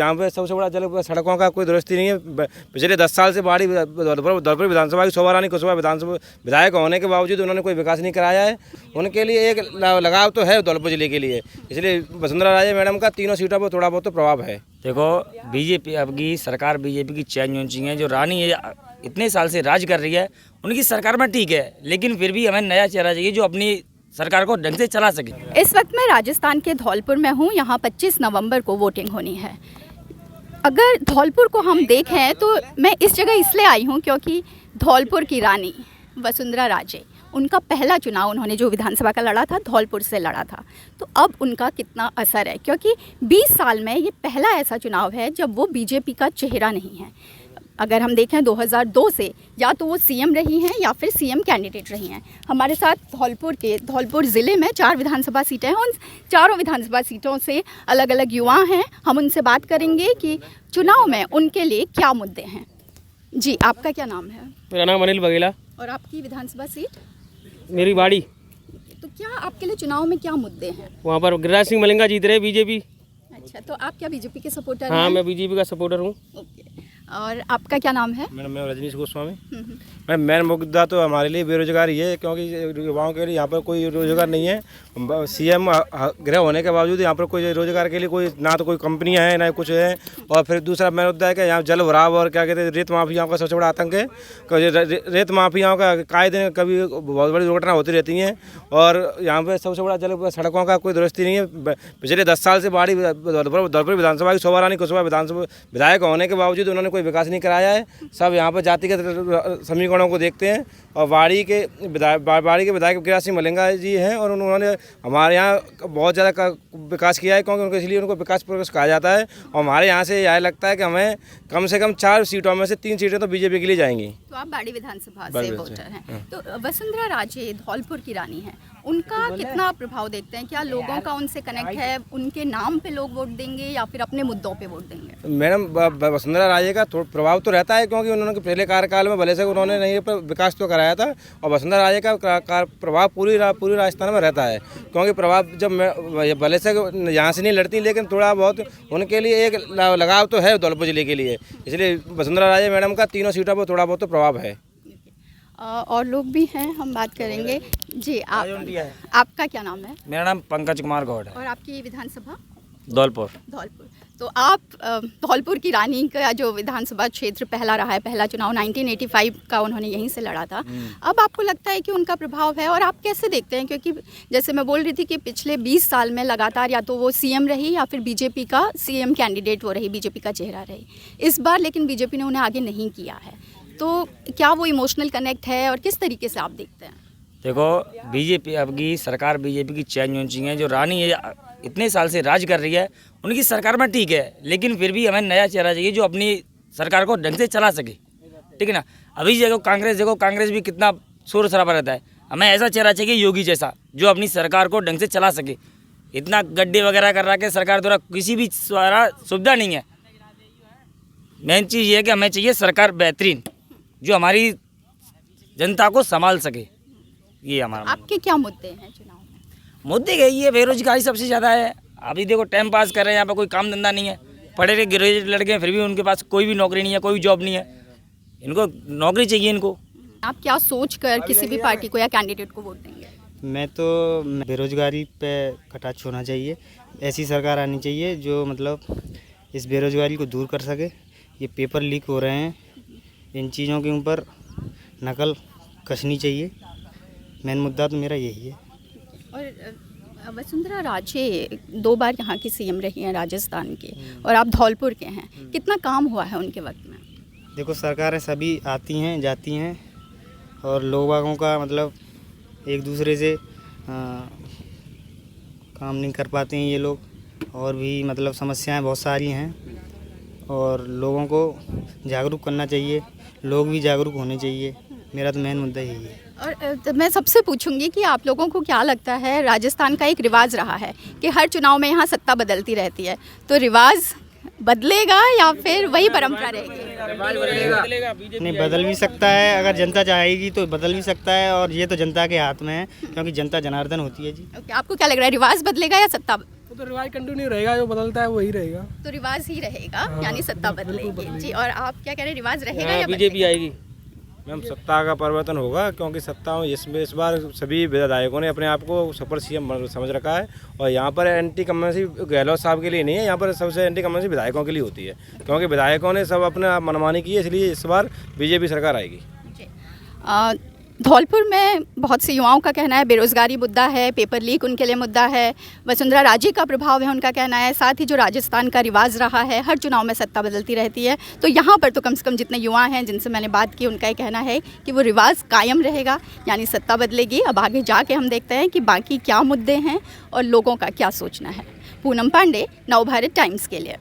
यहाँ पे सबसे बड़ा जल सड़कों का कोई दुरुस्ती नहीं है। पिछले 10 साल से बाड़ी धौलपुर विधानसभा की शोभा रानी कुशवाहा विधानसभा विधायक होने के बावजूद उन्होंने कोई विकास नहीं कराया है। उनके लिए एक लगाव तो है धौलपुर जिले के लिए, इसलिए वसुंधरा राजे मैडम का तीनों सीटों पर थोड़ा बहुत तो प्रभाव है। देखो बीजेपी अब की सरकार बीजेपी की चेंज होनी चाहिए। जो रानी है इतने साल से राज कर रही है उनकी सरकार में ठीक है, लेकिन फिर भी हमें नया चेहरा चाहिए जो अपनी सरकार को ढंग से चला सके। इस वक्त मैं राजस्थान के धौलपुर में हूँ। यहाँ 25 नवंबर को वोटिंग होनी है। अगर धौलपुर को हम देखें तो मैं इस जगह इसलिए आई हूँ क्योंकि धौलपुर की रानी वसुंधरा राजे, उनका पहला चुनाव उन्होंने जो विधानसभा का लड़ा था धौलपुर से लड़ा था। तो अब उनका कितना असर है, क्योंकि 20 साल में ये पहला ऐसा चुनाव है जब वो बीजेपी का चेहरा नहीं है। अगर हम देखें 2002 से या तो वो सीएम रही हैं या फिर सीएम कैंडिडेट रही हैं। हमारे साथ धौलपुर ज़िले में 4 विधानसभा सीटें हैं। उन चारों विधानसभा सीटों से अलग अलग युवा हैं। हम उनसे बात करेंगे कि चुनाव में उनके लिए क्या मुद्दे हैं। जी, आपका क्या नाम है? मेरा नाम अनिल बघेला। और आपकी विधानसभा सीट? मेरी बाड़ी। तो क्या आपके लिए चुनाव में क्या मुद्दे हैं? वहाँ पर गिरिराज सिंह मलिंगा जीत रहे बीजेपी। अच्छा, तो आप क्या बीजेपी के सपोर्टर हैं? हाँ, मैं बीजेपी का सपोर्टर हूँ। ओके। और आपका क्या नाम है? मेरा नाम रजनीश गोस्वामी। मैम मेन मुद्दा तो हमारे लिए बेरोजगारी है, क्योंकि युवाओं के लिए यहाँ पर कोई रोजगार नहीं है। सीएम गृह होने के बावजूद यहाँ पर कोई रोजगार के लिए कोई ना तो कोई कंपनियाँ हैं ना कुछ है। और फिर दूसरा मेन मुद्दा है कि यहाँ जल भराव और क्या कहते हैं रेत माफियाओं का सबसे बड़ा आतंक है। रेत माफियाओं का काए दिन कभी बहुत बड़ी दुर्घटना होती रहती हैं। और यहाँ पर सबसे बड़ा जल सड़कों का कोई दुरुस्ती नहीं है। पिछले 10 साल से बाड़ी धौलपुर विधानसभा की शोभा रानी कुशवाहा विधानसभा विधायक होने के बावजूद उन्होंने विकास नहीं कराया है। सब यहाँ पर जातिगत समीकरणों को देखते हैं। और बाड़ी के विधायक गिरिराज सिंह मलिंगा जी हैं और उन्होंने हमारे यहाँ बहुत ज़्यादा विकास किया है, क्योंकि इसलिए उनको विकास पुरुष कहा जाता है। और हमारे यहाँ से यह लगता है कि हमें कम से कम 4 सीटों में से 3 सीटें तो बीजेपी के लिए जाएंगी। तो आप बाड़ी विधानसभा से वोटर हैं। तो वसुंधरा राजे धौलपुर की रानी हैं, उनका कितना प्रभाव देखते हैं? क्या लोगों का उनसे कनेक्ट है? उनके नाम पे लोग वोट देंगे या फिर अपने मुद्दों पे वोट देंगे? मैडम वसुंधरा राजे का प्रभाव तो रहता है, क्योंकि उन्होंने पहले कार्यकाल में भले से उन्होंने नहीं विकास तो कराया था। और वसुंधरा राजे का प्रभाव पूरी राजस्थान में रहता है, क्योंकि प्रभाव जब भले से यहाँ से नहीं लड़ती, लेकिन थोड़ा बहुत उनके लिए एक लगाव तो है धौलपुर जिले के लिए, इसलिए वसुंधरा राजे मैडम का तीनों सीटों पर थोड़ा बहुत तो प्रभाव है। और लोग भी हैं, हम बात करेंगे। जी, आपका क्या नाम है? मेरा नाम पंकज कुमार गौड़ है। और आपकी विधानसभा? धौलपुर। तो आप धौलपुर की रानी का जो विधानसभा क्षेत्र पहला रहा है, पहला चुनाव 1985 का उन्होंने यहीं से लड़ा था। अब आपको लगता है कि उनका प्रभाव है, और आप कैसे देखते हैं? क्योंकि जैसे मैं बोल रही थी कि पिछले 20 साल में लगातार या तो वो सीएम रही या फिर बीजेपी का सीएम कैंडिडेट वो रही, बीजेपी का चेहरा रही। इस बार लेकिन बीजेपी ने उन्हें आगे नहीं किया है। तो क्या वो इमोशनल कनेक्ट है, और किस तरीके से आप देखते हैं? देखो बीजेपी अब की सरकार बीजेपी की चेंज होनी चाहिए। जो रानी है इतने साल से राज कर रही है उनकी सरकार में ठीक है, लेकिन फिर भी हमें नया चेहरा चाहिए जो अपनी सरकार को ढंग से चला सके। ठीक है ना? अभी देखो कांग्रेस भी कितना शोर शराबा रहता है। हमें ऐसा चेहरा चाहिए योगी जैसा, जो अपनी सरकार को ढंग से चला सके। इतना गड्ढे वगैरह कर रहा है सरकार द्वारा, किसी भी सुविधा नहीं है। मेन चीज़ ये है कि हमें चाहिए सरकार बेहतरीन जो हमारी जनता को संभाल सके। ये हमारा। आपके क्या मुद्दे हैं चुनाव में? मुद्दे यही है, बेरोजगारी सबसे ज़्यादा है। अभी देखो टाइम पास कर रहे हैं, यहाँ पर कोई काम धंधा नहीं है। पढ़े लिखे ग्रेजुएट लड़के हैं, फिर भी उनके पास कोई भी नौकरी नहीं है, कोई जॉब नहीं है। इनको नौकरी चाहिए। इनको आप क्या सोच कर किसी भी पार्टी को या कैंडिडेट को वोट देंगे? मैं तो बेरोजगारी पे कटाक्ष होना चाहिए। ऐसी सरकार आनी चाहिए जो मतलब इस बेरोजगारी को दूर कर सके। ये पेपर लीक हो रहे हैं, इन चीज़ों के ऊपर नकल कसनी चाहिए। मेन मुद्दा तो मेरा यही है। और वसुंधरा राजे 2 बार यहाँ की सीएम रही हैं राजस्थान की, और आप धौलपुर के हैं। कितना काम हुआ है उनके वक्त में? देखो सरकारें सभी आती हैं जाती हैं, और लोगों का मतलब एक दूसरे से काम नहीं कर पाते हैं ये लोग। और भी मतलब समस्याएं बहुत सारी हैं, और लोगों को जागरूक करना चाहिए। लोग भी जागरूक होने चाहिए। मेरा तो मेन मुद्दा यही है। और तो मैं सबसे पूछूंगी कि आप लोगों को क्या लगता है, राजस्थान का एक रिवाज रहा है कि हर चुनाव में यहाँ सत्ता बदलती रहती है, तो रिवाज बदलेगा या फिर वही परंपरा रहेगी? नहीं, बदल भी सकता है। अगर जनता चाहेगी तो बदल भी सकता है, और ये तो जनता के हाथ में है, क्योंकि जनता जनार्दन होती है जी। ओके, आपको क्या लग रहा है, रिवाज बदलेगा या सत्ता वो तो रिवाज कंटिन्यू रहेगा, जो बदलता है वही रहेगा। तो रिवाज ही रहेगा, यानी सत्ता बदलेगी। जी, और आप क्या कह रहे हैं, रिवाज रहेगा या बीजेपी बदलेगा? आएगी। मैम सत्ता का परिवर्तन होगा, क्योंकि सत्ता में इस बार सभी विधायकों ने अपने आप को सुपर सीएम समझ रखा है। और यहाँ पर एंटी कमेंसी गहलोत साहब के लिए नहीं है, यहाँ पर सबसे एंटी कमेंसी विधायकों के लिए होती है, क्योंकि विधायकों ने सब अपने आप मनमानी की है, इसलिए इस बार बीजेपी सरकार आएगी। जी। धौलपुर में बहुत से युवाओं का कहना है बेरोज़गारी मुद्दा है, पेपर लीक उनके लिए मुद्दा है, वसुंधरा राजे का प्रभाव है उनका कहना है, साथ ही जो राजस्थान का रिवाज रहा है, हर चुनाव में सत्ता बदलती रहती है। तो यहाँ पर तो कम से कम जितने युवा हैं जिनसे मैंने बात की, उनका ये कहना है कि वो रिवाज कायम रहेगा, यानी सत्ता बदलेगी। अब आगे जाके हम देखते हैं कि बाकी क्या मुद्दे हैं और लोगों का क्या सोचना है। पूनम पांडे, नवभारत टाइम्स के लिए।